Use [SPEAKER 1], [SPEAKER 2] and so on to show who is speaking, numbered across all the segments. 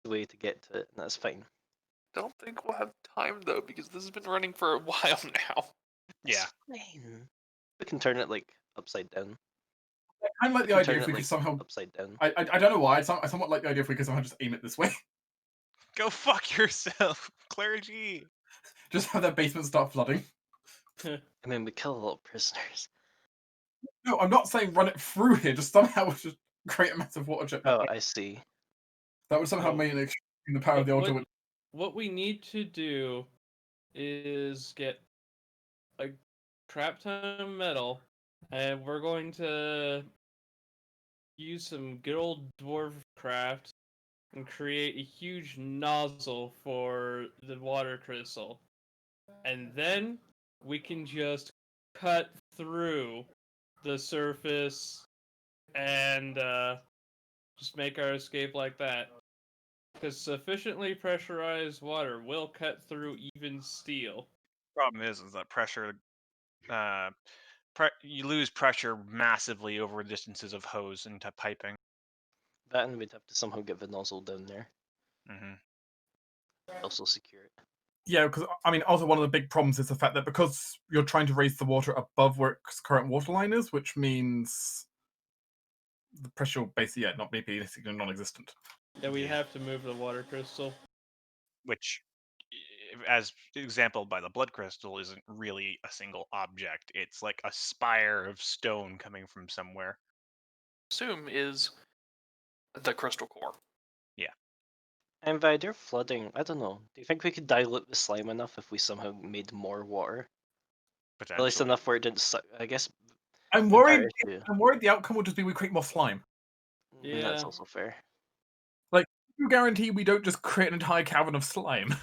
[SPEAKER 1] the way to get to it, and that's fine.
[SPEAKER 2] Don't think we'll have time though, because this has been running for a while now.
[SPEAKER 3] Yeah.
[SPEAKER 1] It's fine. We can turn it like upside down.
[SPEAKER 4] I kind of like
[SPEAKER 1] We
[SPEAKER 4] the
[SPEAKER 1] can
[SPEAKER 4] idea
[SPEAKER 1] turn
[SPEAKER 4] if
[SPEAKER 1] it
[SPEAKER 4] we could
[SPEAKER 1] like
[SPEAKER 4] somehow.
[SPEAKER 1] upside down.
[SPEAKER 4] I don't know why. I somewhat like the idea if we could somehow just aim it this way.
[SPEAKER 3] Go fuck yourself, clergy.
[SPEAKER 4] Just have their basement start flooding.
[SPEAKER 1] I mean, we kill a lot of prisoners.
[SPEAKER 4] No, I'm not saying run it through here. Just somehow just create a massive water jet.
[SPEAKER 1] Oh, I see.
[SPEAKER 4] That would somehow
[SPEAKER 5] No.
[SPEAKER 4] mean the power of the altar would.
[SPEAKER 5] What we need to do is get a crap ton of metal, and we're going to use some good old dwarf craft and create a huge nozzle for the water crystal. And then we can just cut through the surface and just make our escape like that. Because sufficiently pressurized water will cut through even steel.
[SPEAKER 3] Problem is that pressure, you lose pressure massively over distances of hose into piping.
[SPEAKER 1] That, and we'd have to somehow get the nozzle down there.
[SPEAKER 3] Hmm.
[SPEAKER 1] Also secure it.
[SPEAKER 4] Yeah, because I mean, also one of the big problems is the fact that because you're trying to raise the water above where its current water line is, which means the pressure will basically not be basically non-existent.
[SPEAKER 5] Yeah, we'd
[SPEAKER 3] Yeah.
[SPEAKER 5] have to move the water crystal.
[SPEAKER 3] Which, as exampled by the blood crystal, isn't really a single object. It's like a spire of stone coming from somewhere.
[SPEAKER 2] Assume is the crystal core.
[SPEAKER 1] And by their flooding, I don't know. Do you think we could dilute the slime enough if we somehow made more water? At least
[SPEAKER 3] Potentially.
[SPEAKER 1] enough where it didn't suck. I guess.
[SPEAKER 4] I'm
[SPEAKER 1] the entire
[SPEAKER 4] worried.
[SPEAKER 1] issue-
[SPEAKER 4] I'm worried the outcome will just be we create more slime.
[SPEAKER 1] That's
[SPEAKER 5] Yeah.
[SPEAKER 1] also fair.
[SPEAKER 4] You guarantee we don't just create an entire cavern of slime,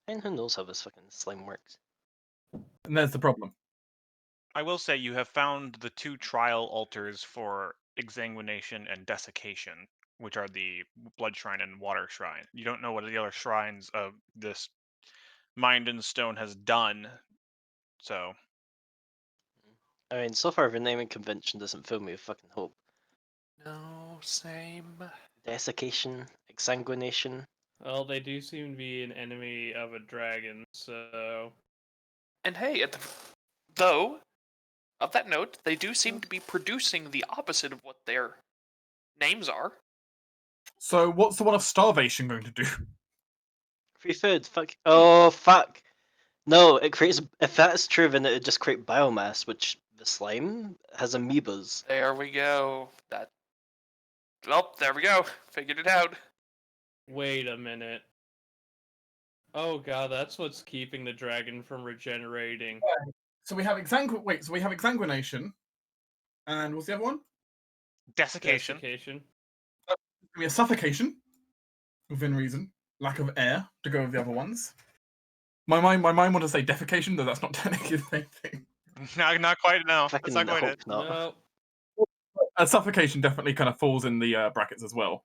[SPEAKER 1] And who knows how this fucking slime works?
[SPEAKER 4] and there's the problem.
[SPEAKER 3] I will say you have found the two trial altars for exsanguination and desiccation, which are the blood shrine and water shrine. You don't know what the other shrines of this Mind in Stone has done, so
[SPEAKER 1] I mean, so far the naming convention doesn't fill me with fucking hope.
[SPEAKER 2] No, same.
[SPEAKER 1] Desiccation, exsanguination.
[SPEAKER 5] Well, they do seem to be an enemy of a dragon, so
[SPEAKER 2] And hey, though, of that note, they do seem to be producing the opposite of what their names are.
[SPEAKER 4] So what's the one of starvation going to do?
[SPEAKER 1] Free food, fuck. Oh, fuck. No, it creates. If that's true, then it would just create biomass, which the slime has amoebas.
[SPEAKER 2] There we go. Well, there we go. Figured it out.
[SPEAKER 5] wait a minute. Oh god, that's what's keeping the dragon from regenerating.
[SPEAKER 4] So we have exsanguination, and what's the other one?
[SPEAKER 3] desiccation.
[SPEAKER 5] Desiccation.
[SPEAKER 4] We have suffocation, within reason. Lack of air to go with the other ones. My mind want to say defecation, though that's not technically the same thing.
[SPEAKER 3] Not quite. No, that's
[SPEAKER 1] Fucking
[SPEAKER 3] not quite
[SPEAKER 1] hope
[SPEAKER 3] it.
[SPEAKER 1] not.
[SPEAKER 5] No.
[SPEAKER 4] Suffocation definitely kind of falls in the brackets as well.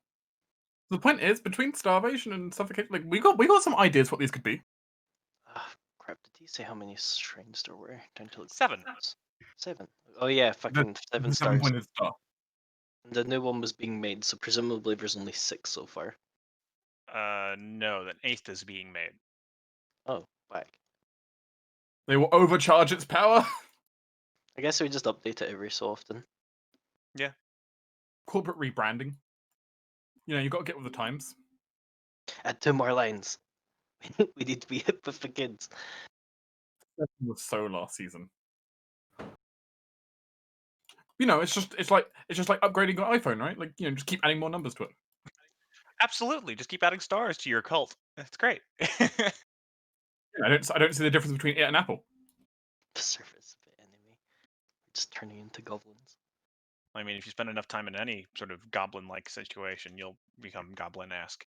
[SPEAKER 4] The point is, between starvation and suffocation, like we got some ideas what these could be.
[SPEAKER 1] Ah, crap. Did he say how many shrines there were? Down to like
[SPEAKER 3] 7.
[SPEAKER 1] 7. Oh yeah, fucking 7 stars.
[SPEAKER 4] 7-pointed star.
[SPEAKER 1] And the new one was being made, so presumably there's only 6 so far.
[SPEAKER 3] No, the 8th is being made.
[SPEAKER 1] Oh, whack.
[SPEAKER 4] They will overcharge its power.
[SPEAKER 1] I guess we just update it every so often.
[SPEAKER 4] Corporate rebranding. You know, you got to get with the times.
[SPEAKER 1] Add 2 more lines. We need to be hip with the kids.
[SPEAKER 4] It was so last season. You know, it's just like upgrading your iPhone, right? Like, you know, just keep adding more numbers to it.
[SPEAKER 3] Absolutely, just keep adding stars to your cult. That's great.
[SPEAKER 4] I don't see the difference between it and Apple.
[SPEAKER 1] The surface of the enemy. We're just turning into goblins.
[SPEAKER 3] I mean, if you spend enough time in any sort of goblin-like situation, you'll become goblin-esque.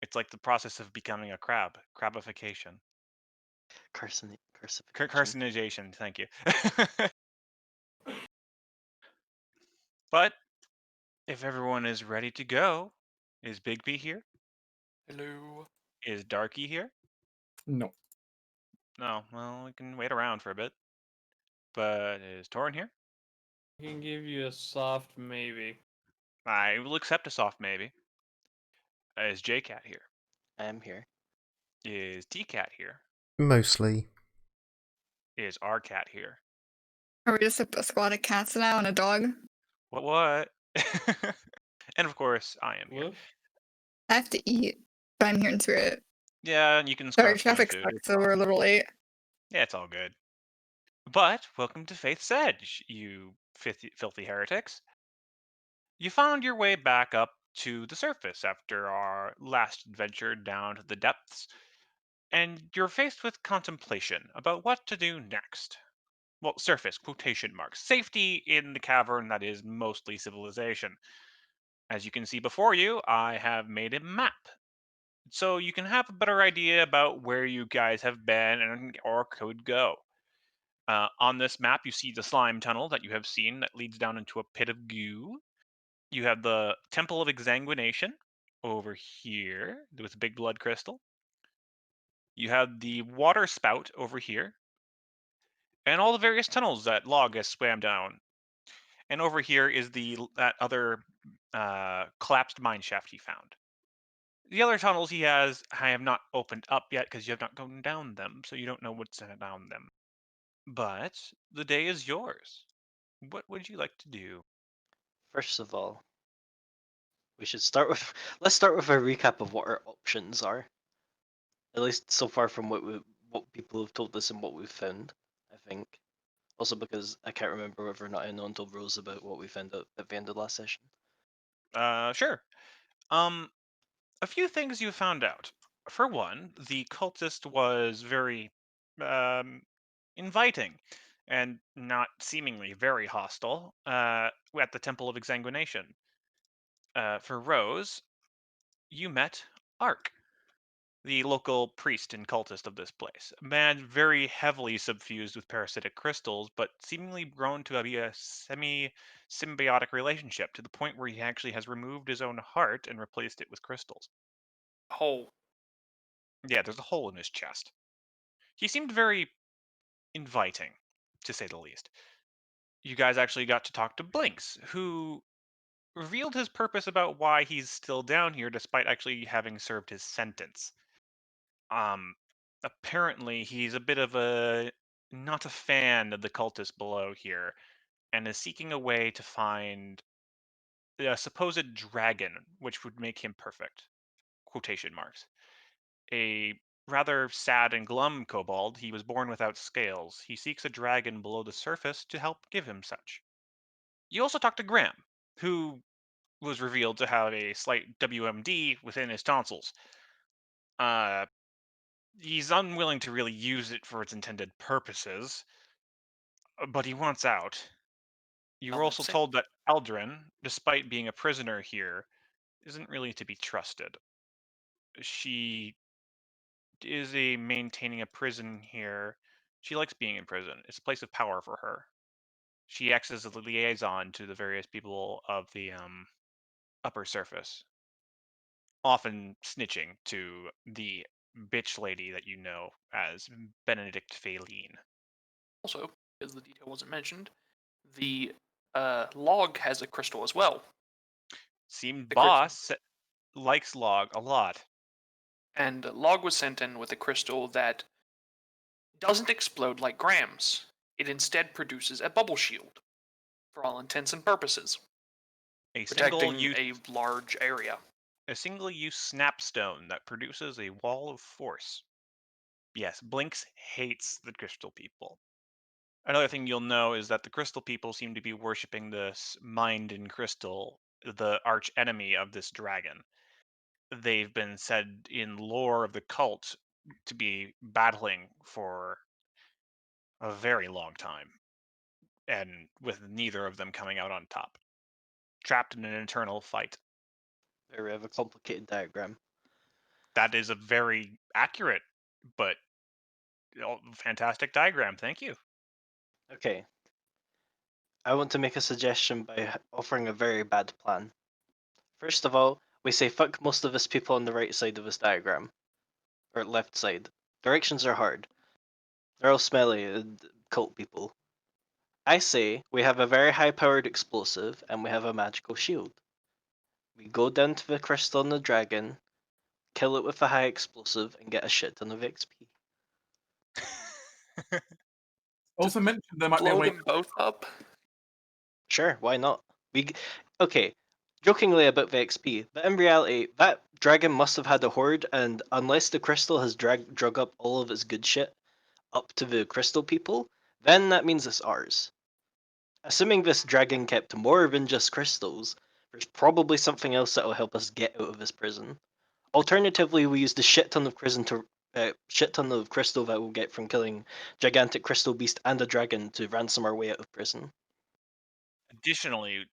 [SPEAKER 3] It's like the process of becoming a crab. Crabification.
[SPEAKER 1] Carcinogen.
[SPEAKER 3] Carcinization, thank you. But if everyone is ready to go, is Bigby here?
[SPEAKER 2] Hello.
[SPEAKER 3] Is Darky here?
[SPEAKER 4] No.
[SPEAKER 3] No, well, we can wait around for a bit. But is Torin here?
[SPEAKER 5] I can give you a soft maybe.
[SPEAKER 3] I will accept a soft maybe. Is J-Cat here?
[SPEAKER 1] I am here.
[SPEAKER 3] Is T-Cat here?
[SPEAKER 6] Mostly.
[SPEAKER 3] Is R-Cat here?
[SPEAKER 7] Are we just a squad of cats now and a dog?
[SPEAKER 3] What? And of course, I am here.
[SPEAKER 5] Woof.
[SPEAKER 7] I have to eat, but I'm here in spirit.
[SPEAKER 3] Yeah, and you can
[SPEAKER 7] Sorry,
[SPEAKER 3] scrap some
[SPEAKER 7] traffic
[SPEAKER 3] food.
[SPEAKER 7] sucks, so we're a little late.
[SPEAKER 3] Yeah, it's all good. But welcome to Faith's Edge, you filthy heretics. You found your way back up to the surface after our last adventure down to the depths, and you're faced with contemplation about what to do next. Well, surface, quotation marks. Safety in the cavern that is mostly civilization. As you can see before you, I have made a map. So you can have a better idea about where you guys have been and or could go. On this map, you see the slime tunnel that you have seen that leads down into a pit of goo. You have the Temple of Exsanguination over here with a big blood crystal. You have the water spout over here, and all the various tunnels that Log has swam down. And over here is that other collapsed mine shaft he found. The other tunnels I have not opened up yet because you have not gone down them, so you don't know what's down them. But the day is yours. What would you like to do?
[SPEAKER 1] First of all, we should start with let's start with a recap of what our options are. At least so far from what people have told us and what we've found, I think. Also because I can't remember whether or not I know until Rose about what we found out at the end of last session.
[SPEAKER 3] Sure. A few things you found out. For one, the cultist was very inviting and not seemingly very hostile at the Temple of Exsanguination. For Rose, you met Ark, the local priest and cultist of this place. A man very heavily suffused with parasitic crystals, but seemingly grown to be a semi-symbiotic relationship to the point where he actually has removed his own heart and replaced it with crystals.
[SPEAKER 2] Oh,
[SPEAKER 3] Yeah, there's a hole in his chest. He seemed very inviting, to say the least. You guys actually got to talk to Blinks, who revealed his purpose about why he's still down here despite actually having served his sentence. Apparently he's a bit of a not a fan of the cultists below here and is seeking a way to find a supposed dragon which would make him perfect. Quotation marks. A rather sad and glum kobold, he was born without scales. He seeks a dragon below the surface to help give him such. You also talked to Graham, who was revealed to have a slight WMD within his tonsils. Uh, he's unwilling to really use it for its intended purposes, but he wants out. You were
[SPEAKER 2] well,
[SPEAKER 3] also told that Eldrin, despite being a prisoner here, isn't really to be trusted. She is maintaining a prison here. She likes being in prison. It's a place of power for her. She acts as a liaison to the various people of the upper surface, often snitching to the bitch lady that you know as Benedict Faline.
[SPEAKER 2] also, because the detail wasn't mentioned, the log has a crystal as well.
[SPEAKER 3] Seemed
[SPEAKER 2] The
[SPEAKER 3] boss likes Log a lot.
[SPEAKER 2] And log was sent in with a crystal that doesn't explode like Graham's. It instead produces a bubble shield, for all intents and purposes,
[SPEAKER 3] A
[SPEAKER 2] protecting
[SPEAKER 3] single-use
[SPEAKER 2] a large area.
[SPEAKER 3] a single-use snapstone that produces a wall of force. Yes, Blinks hates the crystal people. Another thing you'll know is that the crystal people seem to be worshipping this mind in crystal, the arch enemy of this dragon. They've been said in lore of the cult to be battling for a very long time, and with neither of them coming out on top, trapped in an eternal fight.
[SPEAKER 1] We have a complicated diagram.
[SPEAKER 3] That is a very accurate but fantastic diagram. Thank you.
[SPEAKER 1] Okay. I want to make a suggestion by offering a very bad plan. First of all, we say fuck most of us people on the right side of this diagram. Or left side. Directions are hard. They're all smelly, cult people. I say we have a very high powered explosive and we have a magical shield. We go down to the crystal and the dragon, kill it with a high explosive, and get a shit ton of XP.
[SPEAKER 4] Also mentioned there might be a
[SPEAKER 2] Blow
[SPEAKER 4] way.
[SPEAKER 2] them both up.
[SPEAKER 1] Sure, why not? Okay, jokingly about the XP, but in reality, that dragon must have had a horde, and unless the crystal has drug up all of its good shit up to the crystal people, then that means it's ours. Assuming this dragon kept more than just crystals, there's probably something else that'll help us get out of this prison. Alternatively, we use the shit ton of crystal that we'll get from killing gigantic crystal beast and a dragon to ransom our way out of prison.
[SPEAKER 3] Additionally,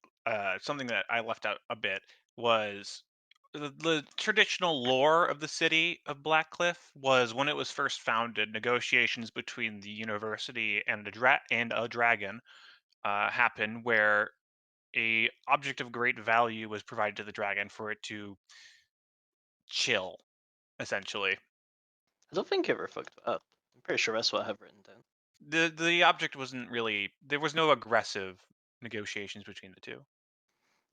[SPEAKER 3] something that I left out a bit was the traditional lore of the city of Blackcliff was when it was first founded, negotiations between the university and a dragon happen where a object of great value was provided to the dragon for it to chill, essentially.
[SPEAKER 1] I don't think it ever fucked it up. I'm pretty sure that's what I have written down.
[SPEAKER 3] The object wasn't really, there was no aggressive negotiations between the two.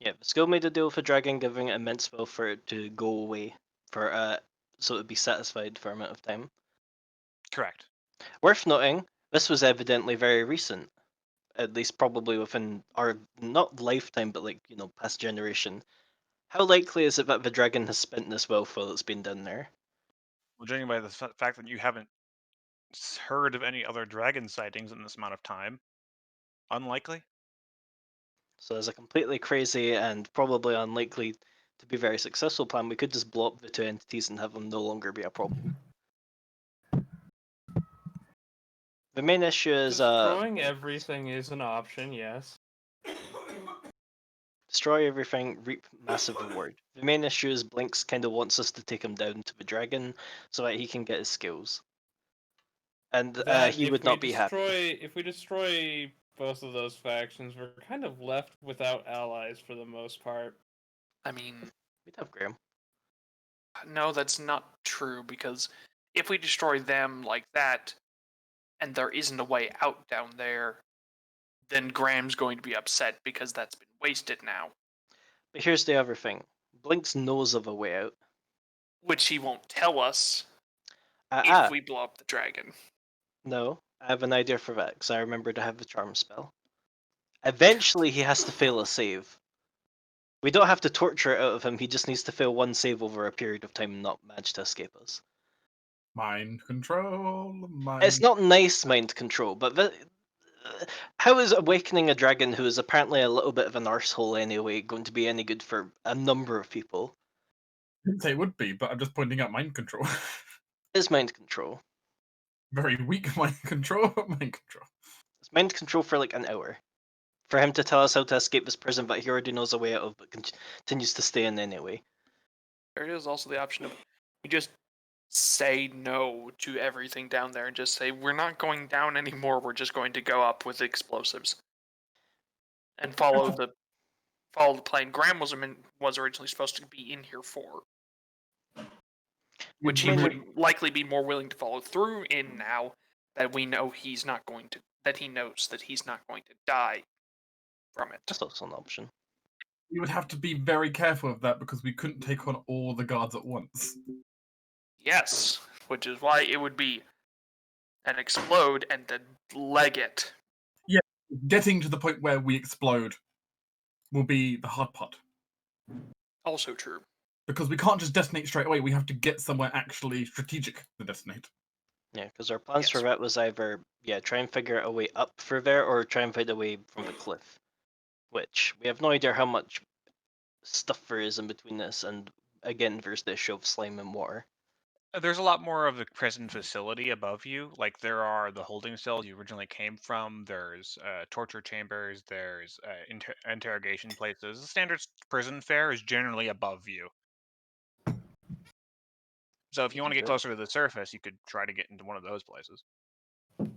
[SPEAKER 1] Yeah, the skill made a deal with the dragon, giving it immense wealth for it to go away for so it would be satisfied for a amount of time.
[SPEAKER 3] Correct.
[SPEAKER 1] Worth noting, this was evidently very recent, at least probably within our not lifetime, but like past generation. How likely is it that the dragon has spent this wealth while it's been down there?
[SPEAKER 3] Well, judging by the fact that you haven't heard of any other dragon sightings in this amount of time, unlikely.
[SPEAKER 1] So as a completely crazy and probably unlikely to be very successful plan, we could just blow up the two entities and have them no longer be a problem. The main issue is
[SPEAKER 5] Destroying everything is an option, yes.
[SPEAKER 1] destroy everything, reap massive reward. The main issue is Blinks kind of wants us to take him down to the dragon so that he can get his skills. And he would not be happy.
[SPEAKER 5] If we destroy both of those factions, we're kind of left without allies for the most part.
[SPEAKER 2] I mean,
[SPEAKER 1] We'd have Graham.
[SPEAKER 2] no, that's not true, because if we destroy them like that, and there isn't a way out down there, then Graham's going to be upset because that's been wasted now.
[SPEAKER 1] But here's the other thing. Blinks knows of a way out.
[SPEAKER 2] Which he won't tell us if we blow up the dragon.
[SPEAKER 1] No, I have an idea for that, because I remember to have the charm spell. Eventually he has to fail a save. We don't have to torture it out of him, he just needs to fail one save over a period of time and not manage to escape us.
[SPEAKER 4] Mind control.
[SPEAKER 1] It's not nice mind control, but how is awakening a dragon who is apparently a little bit of an arsehole anyway going to be any good for a number of people?
[SPEAKER 4] I didn't say it would be, but I'm just pointing out mind control.
[SPEAKER 1] It's mind control.
[SPEAKER 4] Very weak mind control, but mind control.
[SPEAKER 1] It's mind control for like an hour. For him to tell us how to escape this prison that he already knows a way out of, but continues to stay in anyway.
[SPEAKER 2] There is also the option of we just say no to everything down there and just say we're not going down anymore, we're just going to go up with explosives. And follow the plan Graham was originally supposed to be in here for. Which he would likely be more willing to follow through in now that we know he's not going to he knows that he's not going to die from it.
[SPEAKER 1] That's also an option.
[SPEAKER 4] We would have to be very careful of that because we couldn't take on all the guards at once.
[SPEAKER 2] Yes, which is why it would be an explode and then leg it.
[SPEAKER 4] Yeah, getting to the point where we explode will be the hard part.
[SPEAKER 2] Also true.
[SPEAKER 4] Because we can't just detonate straight away, we have to get somewhere actually strategic to detonate.
[SPEAKER 1] Yeah, because our plans for
[SPEAKER 2] Yes.
[SPEAKER 1] that was either try and figure out a way up through there or try and find a way from the cliff. Which we have no idea how much stuff there is in between this, and again there's the issue of slime and water.
[SPEAKER 3] There's a lot more of the prison facility above you. Like there are the holding cells you originally came from. There's torture chambers. There's interrogation places. The standard prison fare is generally above you. So if you want to get closer to the surface, you could try to get into one of those places.
[SPEAKER 4] I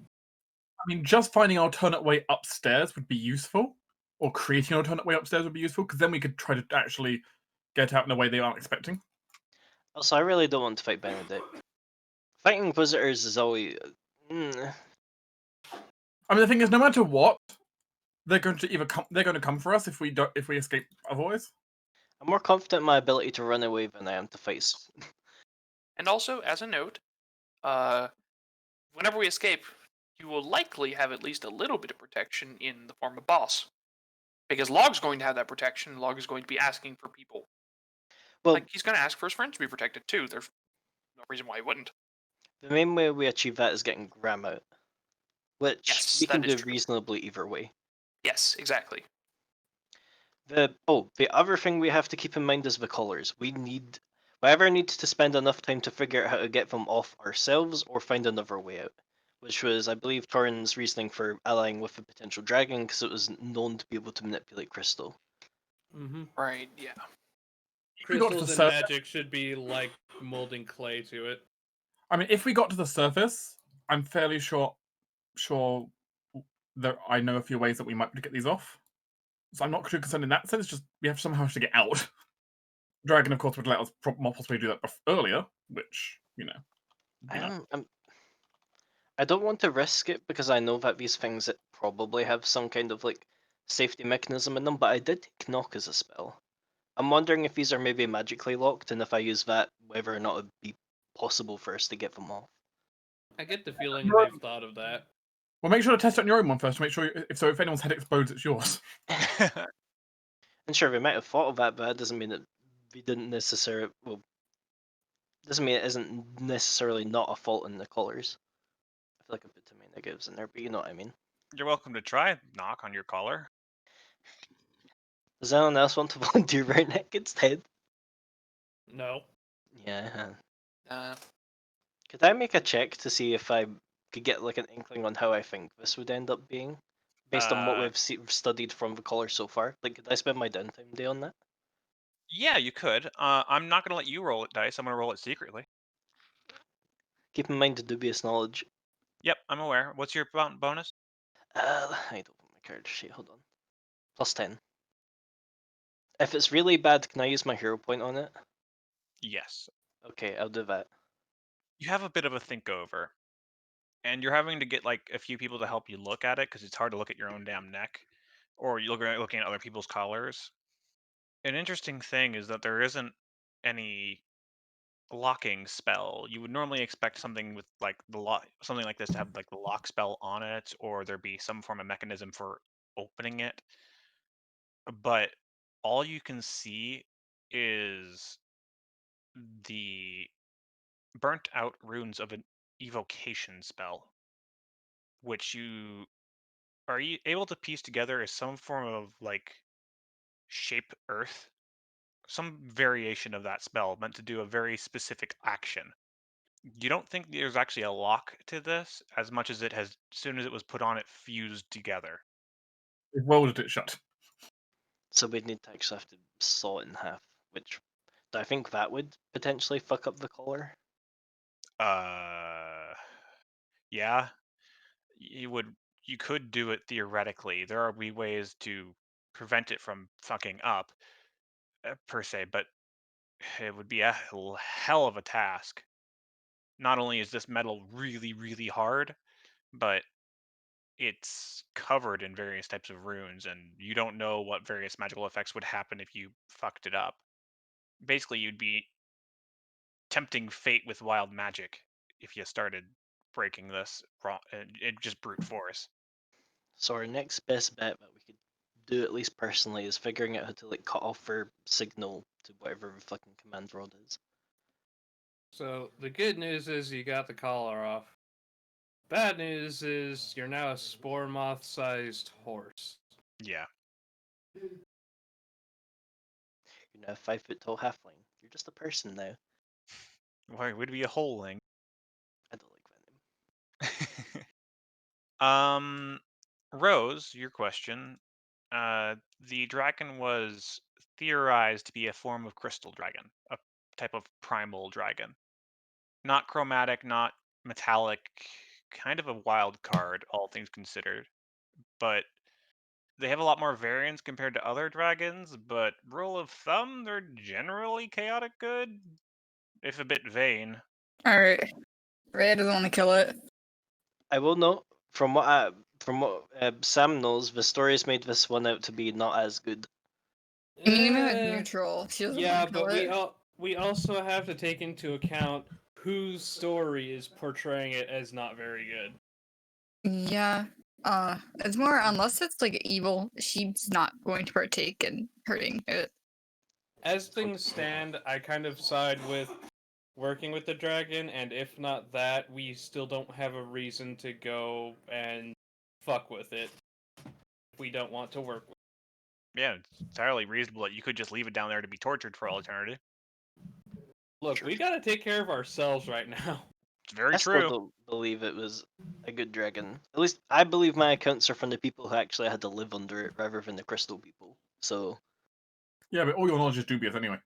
[SPEAKER 4] mean, just finding an alternate way upstairs would be useful, or creating an alternate way upstairs would be useful, because then we could try to actually get out in a way they aren't expecting.
[SPEAKER 1] Also, I really don't want to fight Benedict. Fighting Inquisitors is always...
[SPEAKER 4] I mean, the thing is, no matter what, they're going to come for us if we escape otherwise.
[SPEAKER 1] I'm more confident in my ability to run away than I am to fight
[SPEAKER 2] And also, as a note, whenever we escape, you will likely have at least a little bit of protection in the form of boss. Because Log's going to have that protection. Log is going to be asking for people.
[SPEAKER 1] Well,
[SPEAKER 2] Like, he's going to ask for his friends to be protected too. There's no reason why he wouldn't.
[SPEAKER 1] the main way we achieve that is getting Graham out, which
[SPEAKER 2] Yes,
[SPEAKER 1] we can
[SPEAKER 2] that is
[SPEAKER 1] do
[SPEAKER 2] true.
[SPEAKER 1] reasonably either way.
[SPEAKER 2] Yes, exactly.
[SPEAKER 1] The other thing we have to keep in mind is the collars. Whoever needs to spend enough time to figure out how to get them off ourselves or find another way out. Which was, I believe, Torin's reasoning for allying with a potential dragon, because it was known to be able to manipulate crystal.
[SPEAKER 5] Mm-hmm.
[SPEAKER 2] Right, yeah.
[SPEAKER 4] we got to the
[SPEAKER 5] Crystals and
[SPEAKER 4] surface-
[SPEAKER 5] magic should be like molding clay to it.
[SPEAKER 4] I mean, if we got to the surface, I'm fairly sure that I know a few ways that we might be able to get these off. So I'm not too concerned in that sense. Just we have somehow to get out. Dragon, of course, would let us possibly do that earlier, which
[SPEAKER 1] I don't want to risk it because I know that these things that probably have some kind of like safety mechanism in them. But I did take knock as a spell. I'm wondering if these are maybe magically locked, and if I use that, whether or not it'd be possible for us to get them off.
[SPEAKER 5] I get the feeling they've thought of that.
[SPEAKER 4] Well, make sure to test it on your own one first to make sure if anyone's head explodes, it's yours.
[SPEAKER 1] And sure, we might have thought of that, but that doesn't mean that we didn't necessarily. Well, doesn't mean it isn't necessarily not a fault in the collars. I feel like I put too many negatives in there, but you know what I mean.
[SPEAKER 3] You're welcome to try knock on your collar.
[SPEAKER 1] Does anyone else want to volunteer right neck instead?
[SPEAKER 5] No.
[SPEAKER 1] Yeah.
[SPEAKER 2] Uh,
[SPEAKER 1] Could I make a check to see if I could get like an inkling on how I think this would end up being, based on what we've studied from the collar so far? Like, could I spend my downtime day on that?
[SPEAKER 3] Yeah, you could. I'm not going to let you roll it dice. I'm going to roll it secretly.
[SPEAKER 1] Keep in mind the dubious knowledge.
[SPEAKER 3] Yep, I'm aware. What's your bonus?
[SPEAKER 1] I don't want my card sheet. Hold on. +10. If it's really bad, can I use my hero point on it?
[SPEAKER 3] Yes.
[SPEAKER 1] Okay, I'll do that.
[SPEAKER 3] You have a bit of a think over, and you're having to get like a few people to help you look at it because it's hard to look at your own damn neck, or you're looking at other people's collars. An interesting thing is that there isn't any locking spell. You would normally expect something with like something like this to have like the lock spell on it, or there be some form of mechanism for opening it. But all you can see is the burnt out runes of an evocation spell, which you are able to piece together as some form of like shape earth, some variation of that spell meant to do a very specific action. You don't think there's actually a lock to this as much as it has, as soon as it was put on, it fused together.
[SPEAKER 4] We've welded it shut.
[SPEAKER 1] So we'd need to actually have to saw it in half, which do I think that would potentially fuck up the collar?
[SPEAKER 3] Yeah, you could do it theoretically. There are ways to prevent it from fucking up, per se, but it would be a hell of a task. Not only is this metal really, really hard, but it's covered in various types of runes, and you don't know what various magical effects would happen if you fucked it up. Basically, you'd be tempting fate with wild magic if you started breaking this it just brute force.
[SPEAKER 1] So our next best bet that we could do, at least personally, is figuring out how to like cut off our signal to whatever the fucking command rod is.
[SPEAKER 5] So the good news is you got the collar off. Bad news is you're now a spore moth-sized horse.
[SPEAKER 3] Yeah.
[SPEAKER 1] You're now a 5 foot tall halfling. You're just a person now.
[SPEAKER 3] Why would it be a holeling?
[SPEAKER 1] I don't like venom.
[SPEAKER 3] Rose, your question. The dragon was theorized to be a form of crystal dragon, a type of primal dragon. Not chromatic, not metallic, kind of a wild card, all things considered. But they have a lot more variance compared to other dragons, but rule of thumb, they're generally chaotic good, if a bit vain.
[SPEAKER 7] Alright. Ray doesn't want to kill it.
[SPEAKER 1] I will note, from what Sam knows, the stories made this one out to be not as good.
[SPEAKER 7] I mean, even with
[SPEAKER 5] Eh,
[SPEAKER 7] neutral, she doesn't
[SPEAKER 5] yeah,
[SPEAKER 7] want to kill
[SPEAKER 5] but
[SPEAKER 7] it.
[SPEAKER 5] we also have to take into account whose story is portraying it as not very good.
[SPEAKER 7] Yeah. It's more unless it's like evil, she's not going to partake in hurting it.
[SPEAKER 5] As things stand, I kind of side with working with the dragon, and if not that, we still don't have a reason to go and fuck with it. If we don't want to work with
[SPEAKER 3] Yeah, it's entirely reasonable that you could just leave it down there to be tortured for all eternity.
[SPEAKER 5] it. Look, we gotta take care of ourselves right now.
[SPEAKER 3] It's very
[SPEAKER 1] I
[SPEAKER 3] true.
[SPEAKER 1] still don't believe it was a good dragon. At least I believe my accounts are from the people who actually had to live under it rather than the crystal people. So
[SPEAKER 4] Yeah, but all your knowledge is dubious anyway.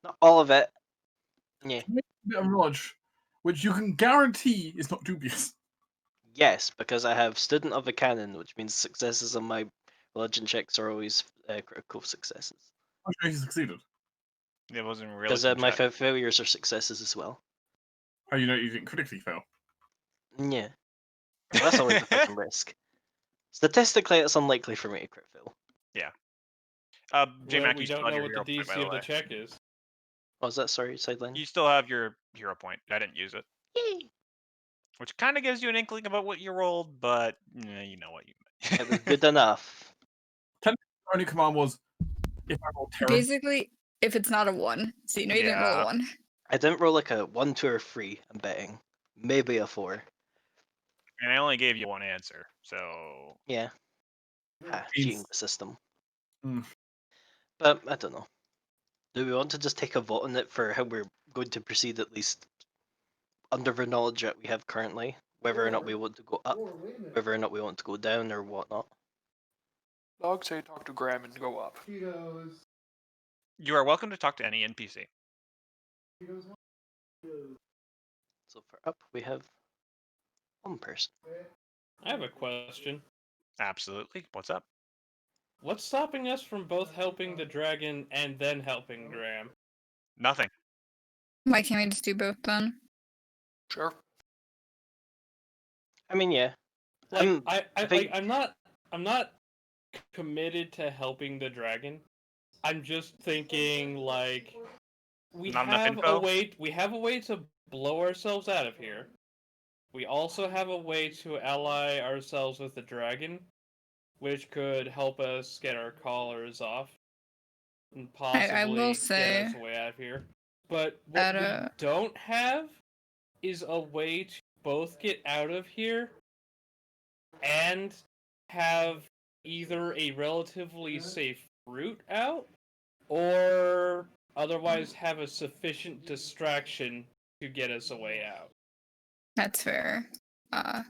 [SPEAKER 1] not all of it. Yeah.
[SPEAKER 4] A bit of knowledge, which you can guarantee is not dubious.
[SPEAKER 1] Yes, because I have student of a canon, which means successes on my religion checks are always critical successes.
[SPEAKER 4] I'm sure he succeeded.
[SPEAKER 3] It wasn't really
[SPEAKER 1] Because my failures are successes as well.
[SPEAKER 4] How you know you didn't critically fail?
[SPEAKER 1] Yeah. Well, that's always a fucking risk. Statistically, it's unlikely for me to crit fail.
[SPEAKER 3] J-Mac,
[SPEAKER 5] we
[SPEAKER 3] you still
[SPEAKER 5] don't
[SPEAKER 3] have
[SPEAKER 5] know
[SPEAKER 3] your
[SPEAKER 5] what the
[SPEAKER 3] hero point, by
[SPEAKER 5] DC
[SPEAKER 3] the
[SPEAKER 5] of the
[SPEAKER 3] way.
[SPEAKER 5] check is.
[SPEAKER 1] Oh, is that sorry, sideline?
[SPEAKER 3] You still have your hero point. I didn't use it.
[SPEAKER 1] Yay!
[SPEAKER 3] Which kind of gives you an inkling about what you rolled, but you know what you meant.
[SPEAKER 1] It was good enough.
[SPEAKER 4] The only command was if I roll terrible.
[SPEAKER 7] Basically, if it's not a 1. So you know you didn't roll
[SPEAKER 3] Yeah.
[SPEAKER 7] a 1.
[SPEAKER 1] I didn't roll like a 1, 2, or 3, I'm betting. Maybe a 4.
[SPEAKER 3] And I only gave you one answer, so
[SPEAKER 1] Yeah. Cheating the system.
[SPEAKER 4] Hmm.
[SPEAKER 1] But I don't know. Do we want to just take a vote on it for how we're going to proceed, at least under the knowledge that we have currently? Whether or not we want to go up, whether or not we want to go down, or whatnot.
[SPEAKER 2] Dog say talk to Graham and go up.
[SPEAKER 3] you are welcome to talk to any NPC.
[SPEAKER 1] So for up, we have one person.
[SPEAKER 5] I have a question.
[SPEAKER 3] Absolutely. What's up?
[SPEAKER 5] What's stopping us from both helping the dragon and then helping Graham?
[SPEAKER 3] Nothing.
[SPEAKER 7] Why can't we just do both then?
[SPEAKER 2] Sure.
[SPEAKER 1] I mean, yeah.
[SPEAKER 5] Like
[SPEAKER 1] I think-
[SPEAKER 5] I'm not committed to helping the dragon. I'm just thinking like we
[SPEAKER 3] Not enough
[SPEAKER 5] have
[SPEAKER 3] info?
[SPEAKER 5] a way to blow ourselves out of here. We also have a way to ally ourselves with the dragon, which could help us get our collars off and possibly
[SPEAKER 7] I will
[SPEAKER 5] get
[SPEAKER 7] say
[SPEAKER 5] us away out of here. But what
[SPEAKER 7] that,
[SPEAKER 5] we don't have is a way to both get out of here and have either a relatively safe route out or otherwise have a sufficient distraction to get us a way out.
[SPEAKER 7] That's fair. I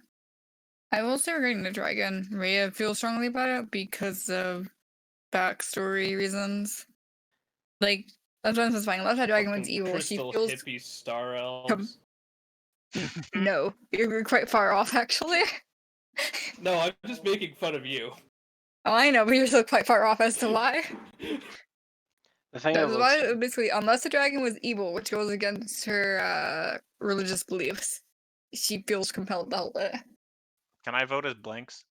[SPEAKER 7] will say regarding the dragon, Rhea feels strongly about it because of backstory reasons. Like, that's what I'm specifying. Unless that dragon was
[SPEAKER 5] Fucking
[SPEAKER 7] evil, she
[SPEAKER 5] crystal
[SPEAKER 7] feels.
[SPEAKER 5] hippie star elves.
[SPEAKER 7] No, you're quite far off, actually.
[SPEAKER 5] No, I'm just making fun of you.
[SPEAKER 7] Oh, I know, but you're still quite far off as to why.
[SPEAKER 1] The thing I
[SPEAKER 7] That's
[SPEAKER 1] will
[SPEAKER 7] why,
[SPEAKER 1] say,
[SPEAKER 7] basically, unless the dragon was evil, which goes against her religious beliefs, she feels compelled to help it.
[SPEAKER 3] Can I vote as blanks?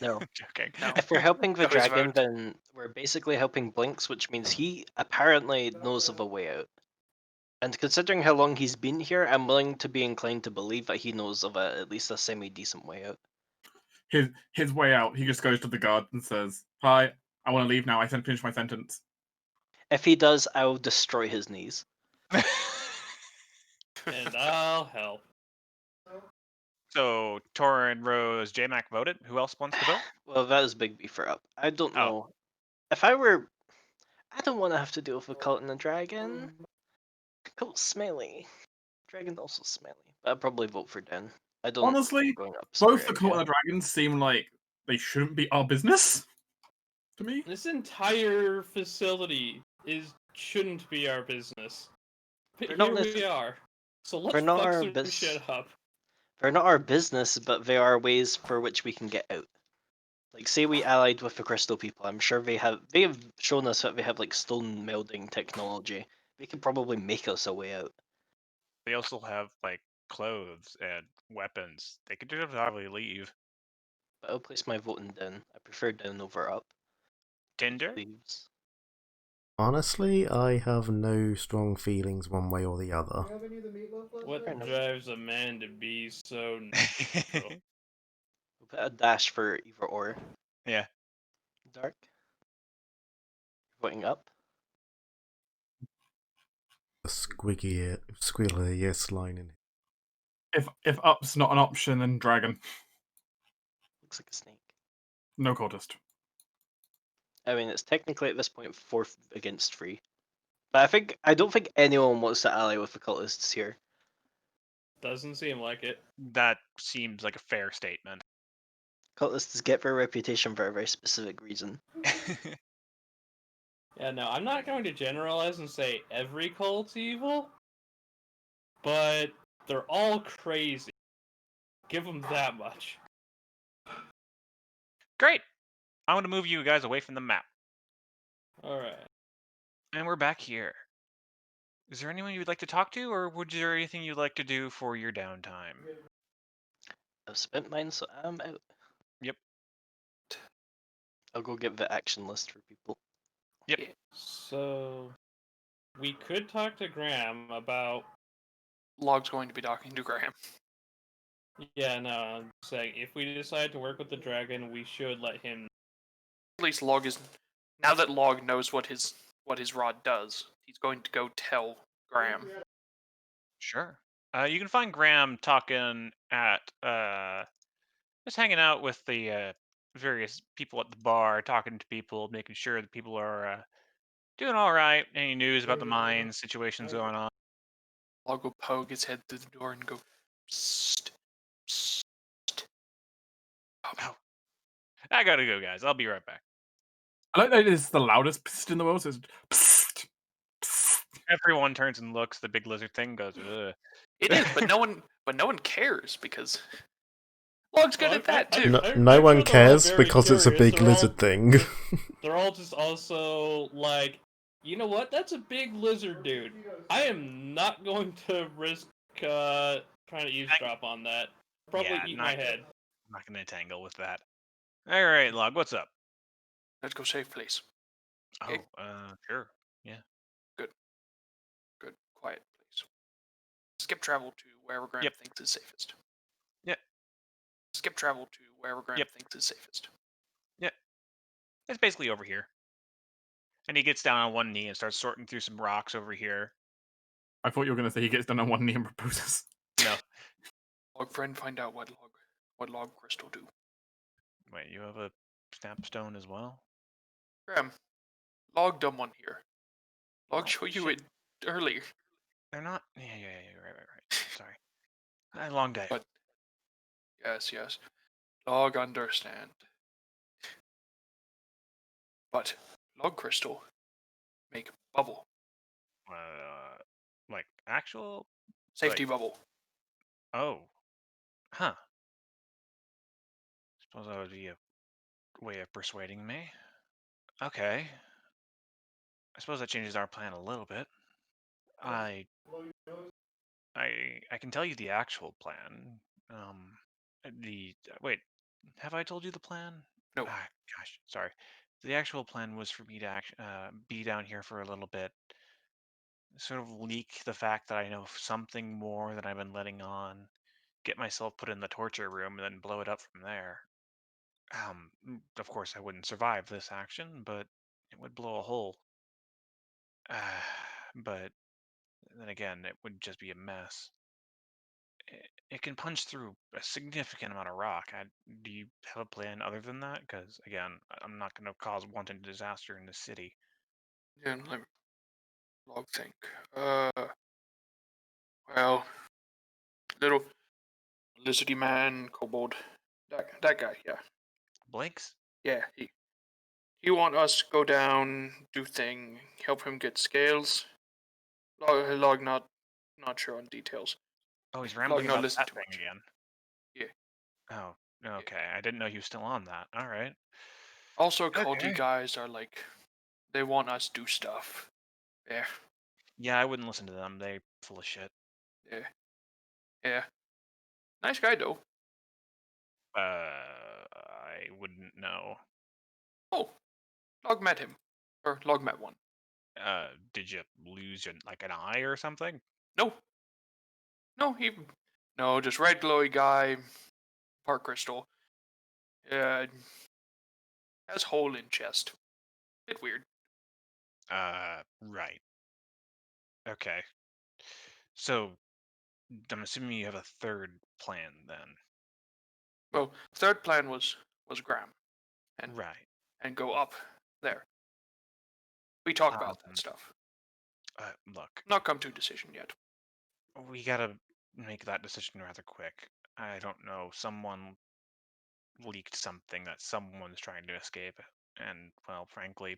[SPEAKER 1] No.
[SPEAKER 3] I'm joking.
[SPEAKER 2] No.
[SPEAKER 1] if we're helping the
[SPEAKER 2] That was
[SPEAKER 1] dragon,
[SPEAKER 2] vote.
[SPEAKER 1] then we're basically helping Blinks, which means he apparently knows of a way out. And considering how long he's been here, I'm willing to be inclined to believe that he knows of at least a semi-decent way out.
[SPEAKER 4] His way out, he just goes to the guard and says, "Hi, I want to leave now. I can finish my sentence."
[SPEAKER 1] If he does, I will destroy his knees.
[SPEAKER 5] And I'll help.
[SPEAKER 3] So Torin, Rose, J-Mac voted. Who else wants to vote?
[SPEAKER 1] Well, that is Big B for up. I don't
[SPEAKER 3] Oh.
[SPEAKER 1] know. If I were... I don't want to have to deal with a cult and a dragon. Cult's smelly. Dragon's also smelly. But I'd probably vote for Den. I don't
[SPEAKER 4] Honestly,
[SPEAKER 1] going up
[SPEAKER 4] both
[SPEAKER 1] Spirit
[SPEAKER 4] the cult
[SPEAKER 1] yet.
[SPEAKER 4] and the dragon seem like they shouldn't be our business. To me,
[SPEAKER 5] This entire facility shouldn't be our business. But
[SPEAKER 1] They're not
[SPEAKER 5] here we
[SPEAKER 1] necess-
[SPEAKER 5] are. So let's
[SPEAKER 1] They're not
[SPEAKER 5] fuck
[SPEAKER 1] our
[SPEAKER 5] some
[SPEAKER 1] bus-
[SPEAKER 5] shit up.
[SPEAKER 1] They're not our business, but they are ways for which we can get out. Like, say we allied with the Crystal people, I'm sure they have shown us that they have like stone melding technology. They could probably make us a way out.
[SPEAKER 3] They also have like clothes and weapons. They could just probably leave.
[SPEAKER 1] But I'll place my vote in down. I prefer down over up.
[SPEAKER 3] Tinder?
[SPEAKER 1] Leaves.
[SPEAKER 6] Honestly, I have no strong feelings one way or the other.
[SPEAKER 5] What
[SPEAKER 1] Fair enough.
[SPEAKER 5] drives a man to be so neutral?
[SPEAKER 1] We'll put a dash for either or.
[SPEAKER 3] Yeah.
[SPEAKER 1] Dark. Voting up.
[SPEAKER 6] A squiggliest line in
[SPEAKER 4] If up's not an option, then dragon.
[SPEAKER 1] Looks like a snake.
[SPEAKER 4] No cultist.
[SPEAKER 1] I mean, it's technically at this point 4 against 3. But I don't think anyone wants to ally with the cultists here.
[SPEAKER 5] Doesn't seem like it.
[SPEAKER 3] That seems like a fair statement.
[SPEAKER 1] Cultists get their reputation for a very specific reason.
[SPEAKER 5] Yeah, no, I'm not going to generalize and say every cult's evil, but they're all crazy. Give them that much.
[SPEAKER 3] Great. I want to move you guys away from the map.
[SPEAKER 5] Alright.
[SPEAKER 3] And we're back here. Is there anyone you'd like to talk to, or would there anything you'd like to do for your downtime?
[SPEAKER 1] I've spent mine, so I'm out.
[SPEAKER 3] Yep.
[SPEAKER 1] I'll go get the action list for people.
[SPEAKER 3] Yep.
[SPEAKER 5] So, we could talk to Graham about.
[SPEAKER 2] Log's going to be talking to Graham.
[SPEAKER 5] Yeah, no, I'm saying if we decide to work with the dragon, we should let him.
[SPEAKER 2] At least Log is now that Log knows what his rod does. He's going to go tell Graham.
[SPEAKER 3] Sure. You can find Graham talking at just hanging out with the various people at the bar, talking to people, making sure that people are doing all right. Any news about the mine situations going on?
[SPEAKER 2] Log will poke his head through the door and go, psst, psst.
[SPEAKER 3] Oh, I gotta go, guys. I'll be right back.
[SPEAKER 4] I like that it is the loudest psst in the world. So it's psst, psst.
[SPEAKER 3] Everyone turns and looks. The big lizard thing goes, ugh.
[SPEAKER 2] It is, but no one cares because Log's good at that too.
[SPEAKER 6] No one cares because it's a big lizard thing.
[SPEAKER 5] They're all just also like, you know what? That's a big lizard dude. I am not going to risk trying to eavesdrop on that. Probably
[SPEAKER 3] Yeah,
[SPEAKER 5] eat my head.
[SPEAKER 3] I'm not gonna tangle with that. All right, Log, what's up?
[SPEAKER 2] Let's go safe place.
[SPEAKER 3] Oh,
[SPEAKER 2] Okay.
[SPEAKER 3] sure.
[SPEAKER 2] Good, quiet place. Skip travel to wherever Graham
[SPEAKER 3] Yep.
[SPEAKER 2] thinks is safest.
[SPEAKER 3] Yep.
[SPEAKER 2] Skip travel to wherever Graham
[SPEAKER 3] Yep.
[SPEAKER 2] thinks is safest.
[SPEAKER 3] It's basically over here. And he gets down on one knee and starts sorting through some rocks over here.
[SPEAKER 4] I thought you were going to say he gets down on one knee and proposes.
[SPEAKER 3] No.
[SPEAKER 2] Log friend, find out what log crystal do.
[SPEAKER 3] Wait, you have a snapstone as well?
[SPEAKER 2] Graham, Log done one here. Log
[SPEAKER 3] Oh,
[SPEAKER 2] show you
[SPEAKER 3] shit.
[SPEAKER 2] it earlier.
[SPEAKER 3] They're not. Yeah, right. Sorry. Long day.
[SPEAKER 2] But yes. Log understand. But log crystal make bubble.
[SPEAKER 3] Like actual.
[SPEAKER 2] Safety
[SPEAKER 3] Like-
[SPEAKER 2] bubble.
[SPEAKER 3] Oh. Huh. Suppose that would be a way of persuading me. Okay. I suppose that changes our plan a little bit. I can tell you the actual plan. Wait, have I told you the plan?
[SPEAKER 2] No.
[SPEAKER 3] Gosh, sorry. The actual plan was for me to be down here for a little bit, sort of leak the fact that I know something more than I've been letting on, get myself put in the torture room, and then blow it up from there. Of course, I wouldn't survive this action, but it would blow a hole. But then again, it would just be a mess. It can punch through a significant amount of rock. Do you have a plan other than that? Because again, I'm not going to cause wanton disaster in the city.
[SPEAKER 2] Yeah, let me log think. Well, little lizardy man, kobold, that guy, yeah.
[SPEAKER 3] Blinks?
[SPEAKER 2] Yeah, he want us to go down, do thing, help him get scales. Log not sure on details.
[SPEAKER 3] Oh, he's rambling
[SPEAKER 2] not
[SPEAKER 3] about
[SPEAKER 2] listen
[SPEAKER 3] that
[SPEAKER 2] too
[SPEAKER 3] thing
[SPEAKER 2] much.
[SPEAKER 3] again.
[SPEAKER 2] Yeah.
[SPEAKER 3] Oh, okay. I didn't know he was still on that. All right.
[SPEAKER 2] Also, culty
[SPEAKER 3] Okay.
[SPEAKER 2] guys are like, they want us to do stuff. Yeah,
[SPEAKER 3] Yeah, I wouldn't listen to them. They full of shit.
[SPEAKER 2] yeah. Nice guy though.
[SPEAKER 3] I wouldn't know.
[SPEAKER 2] Oh, Log met him, or Log met one.
[SPEAKER 3] Did you lose an eye or something?
[SPEAKER 2] No. No, just red glowy guy, part crystal. Has hole in chest. Bit weird.
[SPEAKER 3] Right. Okay. So I'm assuming you have a third plan then.
[SPEAKER 2] Well, third plan was Graham
[SPEAKER 3] Right.
[SPEAKER 2] and go up there. We talk about
[SPEAKER 3] Um,
[SPEAKER 2] that stuff.
[SPEAKER 3] Look,
[SPEAKER 2] Not come to a decision yet.
[SPEAKER 3] we gotta make that decision rather quick. I don't know. Someone leaked something that someone's trying to escape, and well, frankly,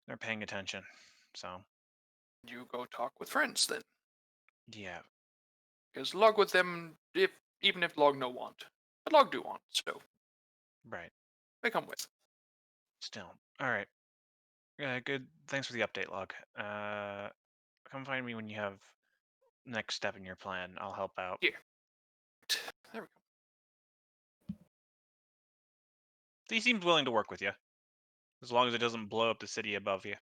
[SPEAKER 3] they're paying attention. So
[SPEAKER 2] You go talk with friends then.
[SPEAKER 3] yeah,
[SPEAKER 2] Because log with them even if log no want. But log do want, so
[SPEAKER 3] right.
[SPEAKER 2] they come with.
[SPEAKER 3] Still, all right. Good. Thanks for the update, Log. Come find me when you have next step in your plan. I'll help out.
[SPEAKER 2] Here. There we go.
[SPEAKER 3] He seems willing to work with you, as long as it doesn't blow up the city above you.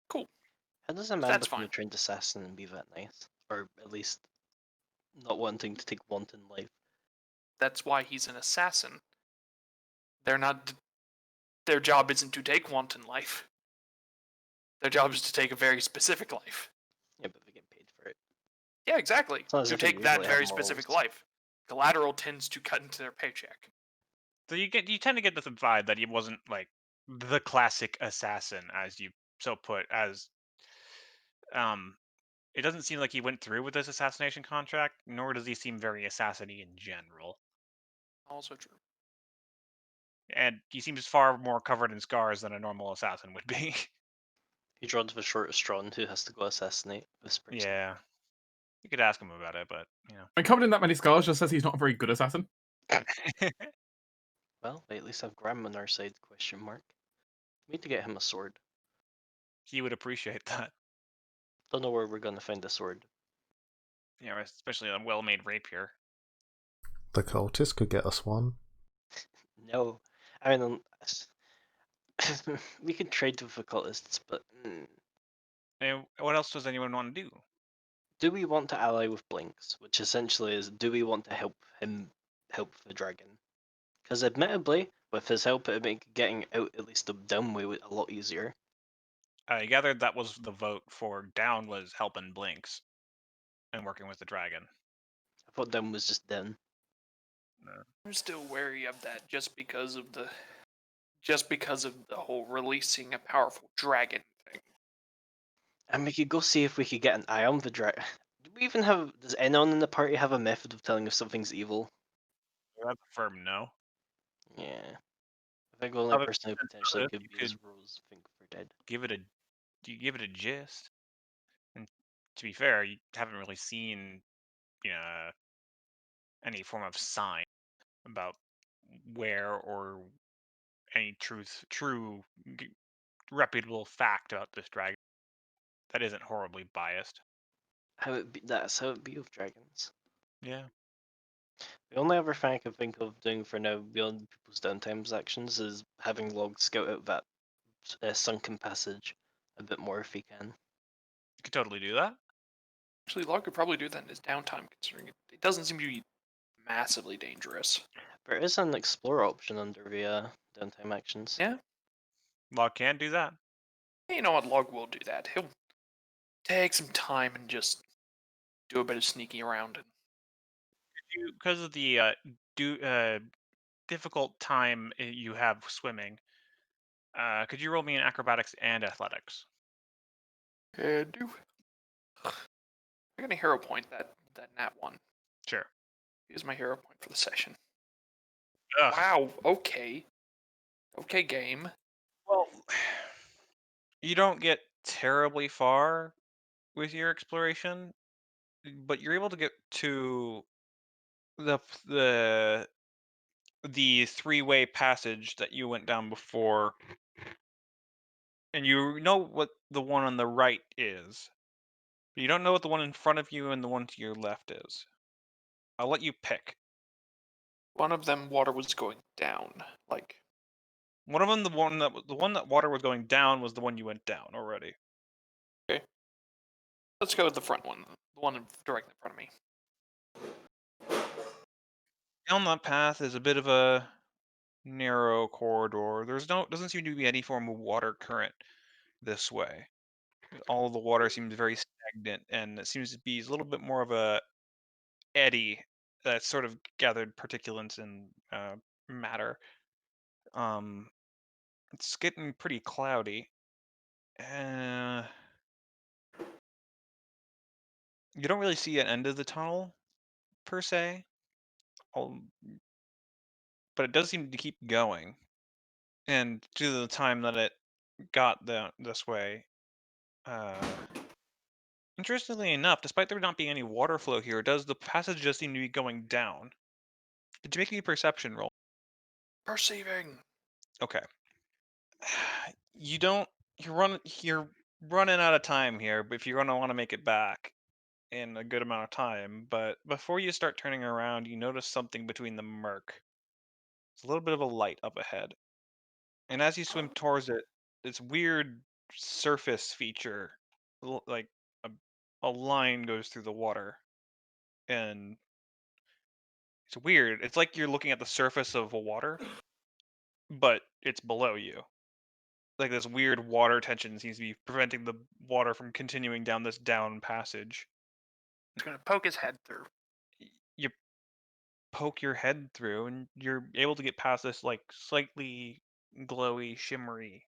[SPEAKER 2] Cool.
[SPEAKER 1] How does a man
[SPEAKER 2] That's
[SPEAKER 1] become a
[SPEAKER 2] fine.
[SPEAKER 1] trained assassin and be that nice? Or at least not wanting to take wanton life?
[SPEAKER 2] That's why he's an assassin. They're not. Their job isn't to take wanton life. Their job is to take a very specific life.
[SPEAKER 1] Yeah, but they get paid for it.
[SPEAKER 2] Yeah, exactly.
[SPEAKER 1] It's not as
[SPEAKER 2] To
[SPEAKER 1] if they
[SPEAKER 2] take that
[SPEAKER 1] usually have
[SPEAKER 2] very specific
[SPEAKER 1] morals.
[SPEAKER 2] life. Collateral tends to cut into their paycheck.
[SPEAKER 3] So you tend to get the vibe that he wasn't like the classic assassin, as you so put. As it doesn't seem like he went through with this assassination contract, nor does he seem very assassiny in general.
[SPEAKER 2] Also true.
[SPEAKER 3] And he seems far more covered in scars than a normal assassin would be.
[SPEAKER 1] He draws the shortest straw and who has to go assassinate this person.
[SPEAKER 3] Yeah. You could ask him about it, but you know.
[SPEAKER 4] And covered in that many scars just says he's not a very good assassin.
[SPEAKER 1] Well, they at least have Graham on our side, question mark. We need to get him a sword.
[SPEAKER 3] He would appreciate that.
[SPEAKER 1] Don't know where we're gonna find a sword.
[SPEAKER 3] Yeah, especially a well-made rapier.
[SPEAKER 6] The cultist could get us one.
[SPEAKER 1] No. I mean, we could trade with the cultists, but
[SPEAKER 3] And what else does anyone want to do?
[SPEAKER 1] do we want to ally with Blinks? Which essentially is, do we want to help him help the dragon? Because admittedly, with his help, it would make getting out at least the down way a lot easier.
[SPEAKER 3] I gathered that was the vote for down was helping Blinks and working with the dragon.
[SPEAKER 1] I thought down was just down.
[SPEAKER 2] I'm still wary of that just because of the whole releasing a powerful dragon thing.
[SPEAKER 1] And we could go see if we could get an eye on the dragon. Do we even have? Does anyone in the party have a method of telling if something's evil?
[SPEAKER 3] I prefer no.
[SPEAKER 1] Yeah. I think the only
[SPEAKER 3] Other
[SPEAKER 1] person who
[SPEAKER 3] than
[SPEAKER 1] potentially
[SPEAKER 3] this,
[SPEAKER 1] could
[SPEAKER 3] you
[SPEAKER 1] be is
[SPEAKER 3] could-
[SPEAKER 1] Rose Think for Dead.
[SPEAKER 3] Give it a gist. And to be fair, you haven't really seen any form of sign about where or any true reputable fact about this dragon that isn't horribly biased.
[SPEAKER 1] How it be? That's how it be with dragons.
[SPEAKER 3] Yeah.
[SPEAKER 1] The only other thing I can think of doing for now, beyond people's downtimes actions, is having Log scout out that sunken passage a bit more if he can.
[SPEAKER 3] You could totally do that.
[SPEAKER 2] Actually, Log could probably do that in his downtime, considering it doesn't seem to be massively dangerous.
[SPEAKER 1] There is an explore option under the downtime actions.
[SPEAKER 2] Yeah.
[SPEAKER 3] Log can do that.
[SPEAKER 2] You know what? Log will do that. He'll take some time and just do a bit of sneaking around.
[SPEAKER 3] Because of the difficult time you have swimming, could you roll me in acrobatics and athletics?
[SPEAKER 2] And do. I'm gonna hero point that nat one.
[SPEAKER 3] Sure.
[SPEAKER 2] Use my hero point for the session.
[SPEAKER 3] Ugh.
[SPEAKER 2] Wow. Okay. Okay, game.
[SPEAKER 3] Well, you don't get terribly far with your exploration, but you're able to get to the three-way passage that you went down before, and you know what the one on the right is, but you don't know what the one in front of you and the one to your left is. I'll let you pick.
[SPEAKER 2] One of them, water was going down. Like,
[SPEAKER 3] One of them, the one that water was going down, was the one you went down already.
[SPEAKER 2] Let's go with the front one, the one directly in front of me.
[SPEAKER 3] Down that path is a bit of a narrow corridor. Doesn't seem to be any form of water current this way. All of the water seems very stagnant, and it seems to be a little bit more of a eddy that's sort of gathered particulates and matter. It's getting pretty cloudy. You don't really see an end of the tunnel per se, al- but it does seem to keep going. And due to the time that it got this way, interestingly enough, despite there not being any water flow here, the passage just seem to be going down. Did you make any perception roll?
[SPEAKER 2] Perceiving.
[SPEAKER 3] Okay. You don't. You're running out of time here, but if you're gonna want to make it back in a good amount of time, but before you start turning around, you notice something between the murk. It's a little bit of a light up ahead. And as you swim towards it, this weird surface feature, like a line goes through the water. And it's weird. It's like you're looking at the surface of a water, but it's below you. Like this weird water tension seems to be preventing the water from continuing down this down passage.
[SPEAKER 2] He's gonna poke his head through.
[SPEAKER 3] You poke your head through, and you're able to get past this like slightly glowy, shimmery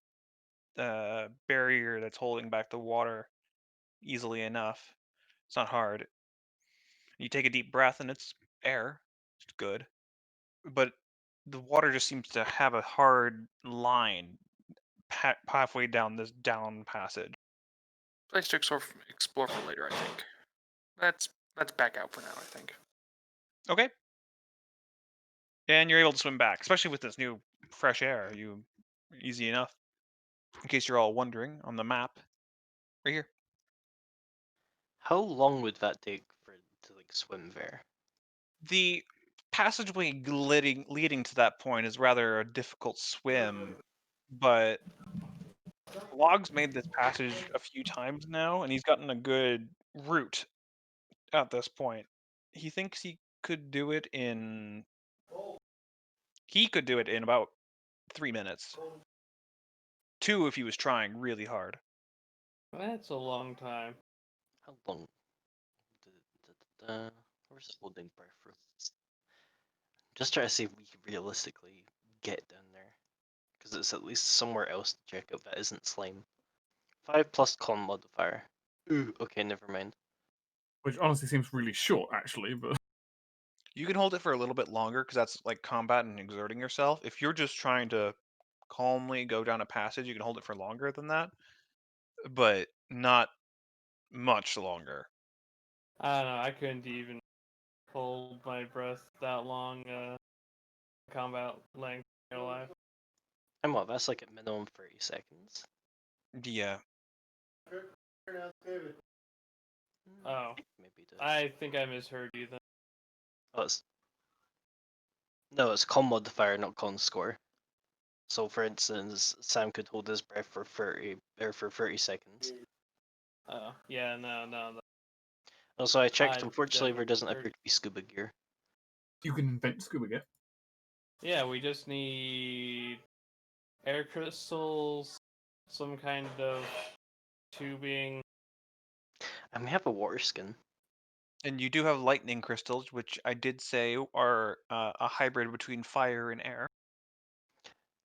[SPEAKER 3] barrier that's holding back the water easily enough. It's not hard. You take a deep breath, and it's air. It's good, but the water just seems to have a hard line halfway down this down passage.
[SPEAKER 2] Place to explore for later, I think. Let's back out for now, I think.
[SPEAKER 3] Okay. And you're able to swim back, especially with this new fresh air. Easy enough. In case you're all wondering, on the map, right here.
[SPEAKER 1] How long would that take for it to like swim there?
[SPEAKER 3] The passageway leading to that point is rather a difficult swim, but Log's made this passage a few times now, and he's gotten a good route at this point. He thinks he could do it in about 3 minutes. 2 if he was trying really hard.
[SPEAKER 5] That's a long time.
[SPEAKER 1] How long? Where's the holding breath for? Just try to see if we can realistically get down there, because it's at least somewhere else to check out that isn't slime. 5 plus con modifier. Ooh, okay, never mind.
[SPEAKER 4] Which honestly seems really short, actually. But
[SPEAKER 3] You can hold it for a little bit longer because that's like combat and exerting yourself. If you're just trying to calmly go down a passage, you can hold it for longer than that, but not much longer.
[SPEAKER 5] I don't know. I couldn't even hold my breath that long. Combat length in real life.
[SPEAKER 1] And what? That's like a minimum 30 seconds.
[SPEAKER 3] Yeah.
[SPEAKER 5] Oh,
[SPEAKER 1] Maybe do.
[SPEAKER 5] I think I misheard you then.
[SPEAKER 1] Oh, no, it's con modifier, not con score. So, for instance, Sam could hold his breath for 30 seconds.
[SPEAKER 5] Oh, yeah, no.
[SPEAKER 1] Also, I checked.
[SPEAKER 5] I
[SPEAKER 1] Unfortunately, there doesn't
[SPEAKER 5] definitely
[SPEAKER 1] appear to be scuba gear.
[SPEAKER 4] you can invent scuba gear.
[SPEAKER 5] Yeah, we just need air crystals, some kind of tubing.
[SPEAKER 1] And we have a water skin.
[SPEAKER 3] And you do have lightning crystals, which I did say are a hybrid between fire and air.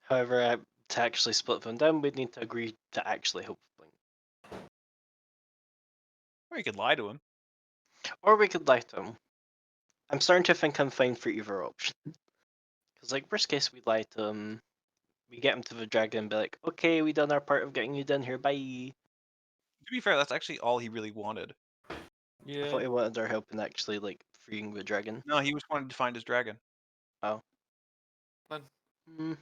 [SPEAKER 1] However, to actually split them down, we'd need to agree to actually help Blink.
[SPEAKER 3] Or you could lie to him.
[SPEAKER 1] Or we could lie to him. I'm starting to think I'm fine for either option. Because, like, worst case, we lie to him, we get him to the dragon and be like, okay, we done our part of getting you down here, bye.
[SPEAKER 3] To be fair, that's actually all he really wanted.
[SPEAKER 1] I
[SPEAKER 5] Yeah.
[SPEAKER 1] thought he wanted our help in actually, like, freeing the dragon.
[SPEAKER 3] No, he just wanted to find his dragon.
[SPEAKER 1] Oh.
[SPEAKER 2] Then
[SPEAKER 1] Hmm.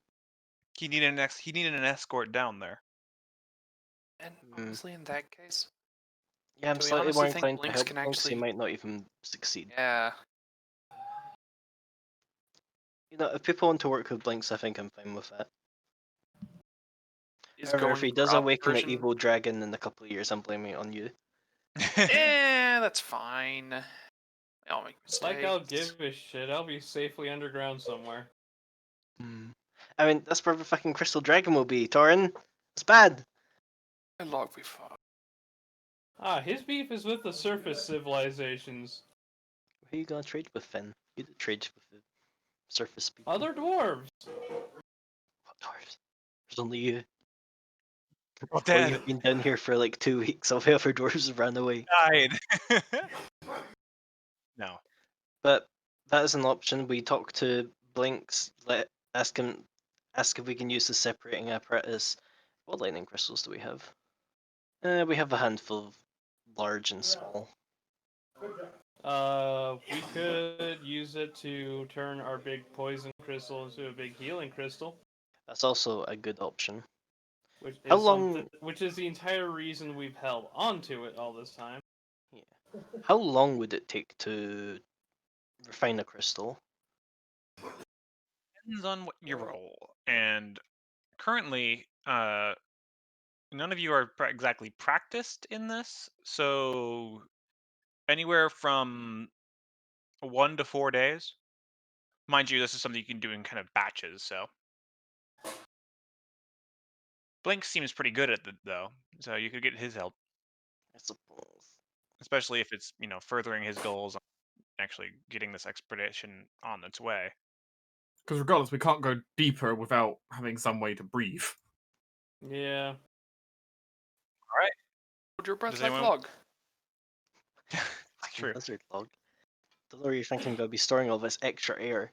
[SPEAKER 3] He needed an escort down there.
[SPEAKER 2] and honestly, in that case,
[SPEAKER 1] Yeah, I'm
[SPEAKER 2] Do we
[SPEAKER 1] slightly more
[SPEAKER 2] honestly think
[SPEAKER 1] inclined to
[SPEAKER 2] Blinks
[SPEAKER 1] help
[SPEAKER 2] can
[SPEAKER 1] Blinks, he
[SPEAKER 2] actually-
[SPEAKER 1] might not even succeed.
[SPEAKER 2] yeah.
[SPEAKER 1] You know, if people want to work with Blinks, I think I'm fine with that.
[SPEAKER 2] Is
[SPEAKER 1] However, if
[SPEAKER 2] going
[SPEAKER 1] he does
[SPEAKER 2] for up
[SPEAKER 1] awaken an
[SPEAKER 2] version-
[SPEAKER 1] evil dragon in a couple of years, I'm blaming it on you.
[SPEAKER 2] Yeah, that's fine. I'll make mistakes.
[SPEAKER 5] Like I'll give a shit. I'll be safely underground somewhere.
[SPEAKER 1] I mean, that's where the fucking Crystal Dragon will be, Torin. It's bad.
[SPEAKER 2] A log we fought.
[SPEAKER 5] His beef is with the surface civilizations.
[SPEAKER 1] Who are you gonna trade with, Finn? You to trade with the surface people.
[SPEAKER 5] Other dwarves.
[SPEAKER 1] What dwarves? There's only you.
[SPEAKER 3] Oh,
[SPEAKER 1] Well,
[SPEAKER 3] dead.
[SPEAKER 1] you've been down here for like 2 weeks. All the other dwarves have ran away.
[SPEAKER 3] Died. No.
[SPEAKER 1] But that is an option. We talk to Blinks, ask if we can use the separating apparatus. What lightning crystals do we have? We have a handful of large and small.
[SPEAKER 5] We could use it to turn our big poison crystal into a big healing crystal.
[SPEAKER 1] That's also a good option.
[SPEAKER 5] Which is
[SPEAKER 1] How long-
[SPEAKER 5] Which is the entire reason we've held onto it all this time.
[SPEAKER 1] How long would it take to refine a crystal?
[SPEAKER 3] Depends on what you roll. And currently, none of you are exactly practiced in this, so anywhere from 1 to 4 days. Mind you, this is something you can do in kind of batches, so. Blink seems pretty good at it, though, so you could get his help,
[SPEAKER 1] I suppose.
[SPEAKER 3] especially if it's, furthering his goals on actually getting this expedition on its way.
[SPEAKER 4] Because regardless, we can't go deeper without having some way to breathe.
[SPEAKER 5] Yeah.
[SPEAKER 2] Hold your breath
[SPEAKER 3] Does
[SPEAKER 2] like
[SPEAKER 3] anyone-
[SPEAKER 2] log.
[SPEAKER 3] True.
[SPEAKER 1] Lizard log. Don't know where you're thinking about be storing all this extra air.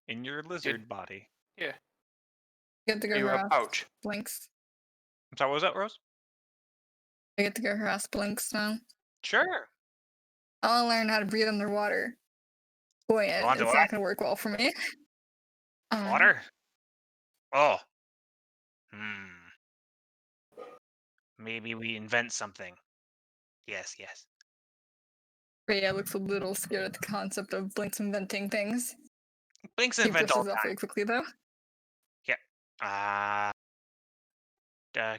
[SPEAKER 3] In your lizard body.
[SPEAKER 7] Get to go
[SPEAKER 2] You have a
[SPEAKER 7] harass
[SPEAKER 2] pouch.
[SPEAKER 7] Blinks.
[SPEAKER 3] I'm sorry, what was that, Rose?
[SPEAKER 7] I get to go harass Blinks now.
[SPEAKER 3] Sure.
[SPEAKER 7] I'll learn how to breathe underwater. Boy, it's
[SPEAKER 3] Underwater?
[SPEAKER 7] not gonna work well for me.
[SPEAKER 3] Water? Oh. Maybe we invent something. Yes.
[SPEAKER 7] Rhea looks a little scared at the concept of Blinks inventing things.
[SPEAKER 3] Blinks
[SPEAKER 7] He
[SPEAKER 3] invent all
[SPEAKER 7] brushes off
[SPEAKER 3] time.
[SPEAKER 7] very quickly though.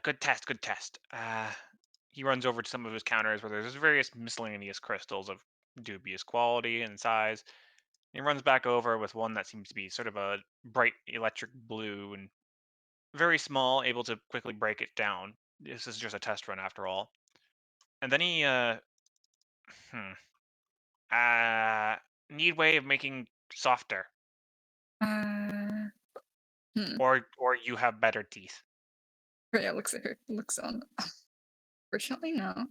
[SPEAKER 3] Good test. He runs over to some of his counters where there's various miscellaneous crystals of dubious quality and size. He runs back over with one that seems to be sort of a bright electric blue and very small, able to quickly break it down. This is just a test run after all. And then he need way of making softer, or you have better teeth.
[SPEAKER 7] Rhea looks at her. Looks on. Fortunately, no.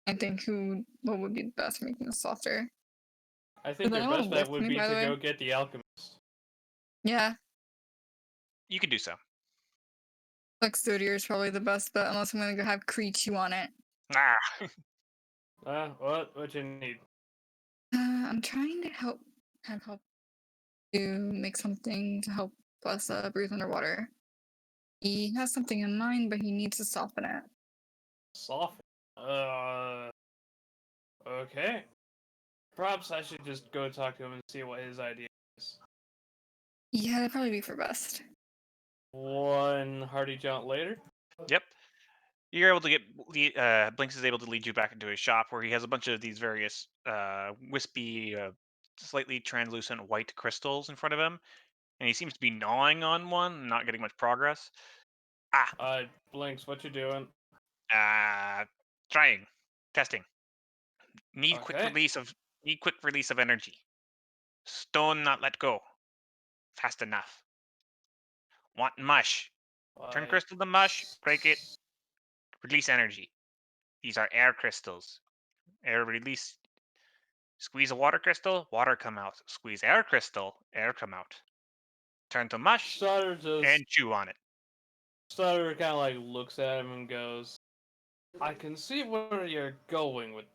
[SPEAKER 7] I think what would be the best for making this softer?
[SPEAKER 5] I think
[SPEAKER 7] But
[SPEAKER 5] your
[SPEAKER 7] then
[SPEAKER 5] best
[SPEAKER 7] it'll
[SPEAKER 5] bet
[SPEAKER 7] lift
[SPEAKER 5] would
[SPEAKER 7] me,
[SPEAKER 5] be
[SPEAKER 7] by
[SPEAKER 5] to
[SPEAKER 7] the way.
[SPEAKER 5] go get the alchemist.
[SPEAKER 7] Yeah,
[SPEAKER 3] You could do so.
[SPEAKER 7] Exodia is probably the best bet unless I'm gonna go have Cree chew on it.
[SPEAKER 5] What you need?
[SPEAKER 7] I'm trying to have help to make something to help us breathe underwater. He has something in mind, but he needs to soften it.
[SPEAKER 5] Soften. Okay. Perhaps I should just go talk to him and see what his idea is.
[SPEAKER 7] Yeah, that'd probably be for best.
[SPEAKER 5] One hearty jaunt later.
[SPEAKER 3] Yep. You're able to get Blinks is able to lead you back into his shop where he has a bunch of these various wispy, slightly translucent white crystals in front of him, and he seems to be gnawing on one, and not getting much progress.
[SPEAKER 5] Blinks, what you doing?
[SPEAKER 3] Trying, testing. Need quick
[SPEAKER 5] Okay.
[SPEAKER 3] release of energy. Stone not let go. Fast enough. Want mush. Turn crystal to mush, break it, release energy. These are air crystals. Air release. Squeeze a water crystal, water come out. Squeeze air crystal, air come out. Turn to mush
[SPEAKER 5] Starter just
[SPEAKER 3] and chew on it.
[SPEAKER 5] Starter kind of like looks at him and goes, "I can see where you're going with.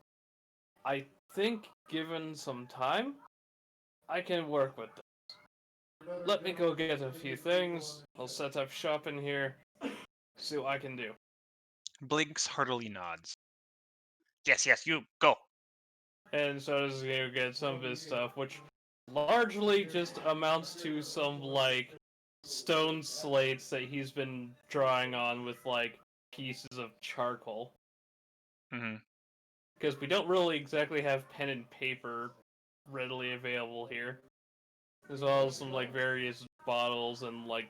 [SPEAKER 5] I think given some time, I can work with this. Let me go get a few things. I'll set up shop in here. See what I can do."
[SPEAKER 3] Blinks heartily nods. Yes, you go.
[SPEAKER 5] And so he's gonna get some of his stuff, which largely just amounts to some like stone slates that he's been drawing on with like pieces of charcoal.
[SPEAKER 3] Hmm.
[SPEAKER 5] Because we don't really exactly have pen and paper readily available here. As well as some like various bottles and like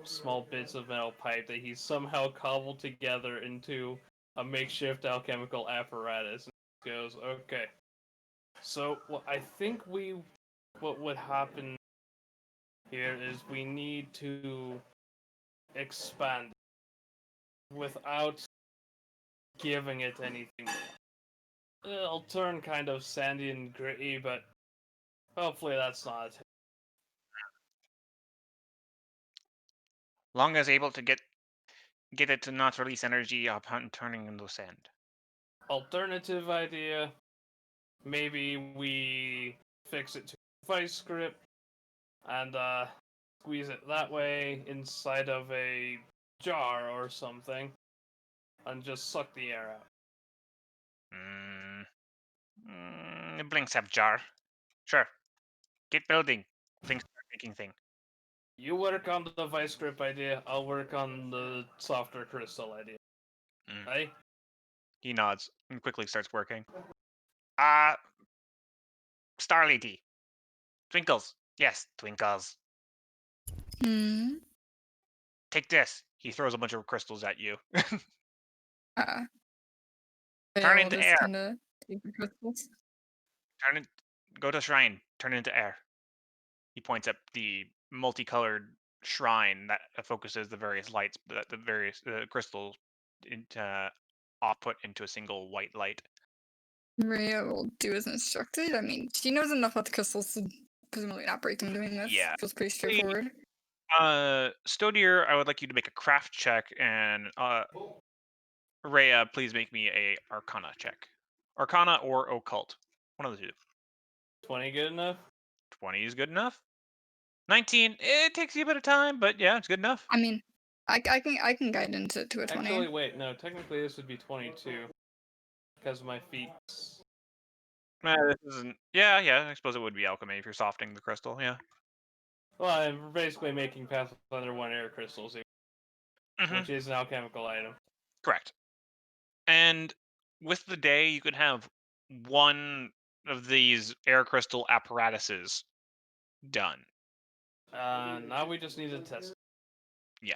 [SPEAKER 5] small bits of metal pipe that he's somehow cobbled together into a makeshift alchemical apparatus. And goes, okay. So I think what would happen here is we need to expand without giving it anything more. It'll turn kind of sandy and gritty, but hopefully that's not it.
[SPEAKER 3] Long as able to get it to not release energy upon turning into sand.
[SPEAKER 5] Alternative idea, maybe we fix it to vice grip and squeeze it that way inside of a jar or something and just suck the air out.
[SPEAKER 3] Blinks up jar. Sure. Get building. Things start making thing.
[SPEAKER 5] You work on the vice grip idea, I'll work on the softer crystal idea. Hey?
[SPEAKER 3] He nods and quickly starts working. Starlady. Twinkles. Yes, Twinkles. Take this. He throws a bunch of crystals at you. Turn into air.
[SPEAKER 7] Take the crystals.
[SPEAKER 3] Go to shrine. Turn into air. He points at the multicolored shrine that focuses the various lights, the various crystals into output into a single white light.
[SPEAKER 7] Rhea will do as instructed. I mean, she knows enough about the crystals to presumably not break them doing this.
[SPEAKER 3] Yeah.
[SPEAKER 7] Feels pretty straightforward.
[SPEAKER 3] Stodier, I would like you to make a craft check, and Rhea, please make me a Arcana check. Arcana or Occult. One of the two.
[SPEAKER 5] 20 good enough?
[SPEAKER 3] 20 is good enough. 19, it takes you a bit of time, but yeah, it's good enough.
[SPEAKER 7] I mean, I can guide into to a 20.
[SPEAKER 5] Actually, wait, no, technically this would be 22. Because of my feats.
[SPEAKER 3] This isn't. Yeah, I suppose it would be alchemy if you're softening the crystal, yeah.
[SPEAKER 5] Well, I'm basically making Pathfinder 1 air crystals here, which is an alchemical item.
[SPEAKER 3] Correct. And with the day, you could have one of these air crystal apparatuses done.
[SPEAKER 5] Now we just need to test it.
[SPEAKER 3] Yeah.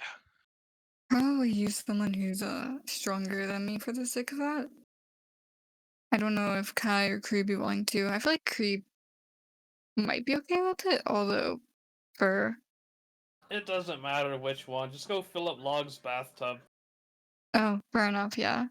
[SPEAKER 7] Probably use someone who's stronger than me for the sake of that. I don't know if Kai or Kree be willing to. I feel like Kree might be okay with it, although
[SPEAKER 5] It doesn't matter which one. Just go fill up Log's bathtub.
[SPEAKER 7] Oh, fair enough, yeah.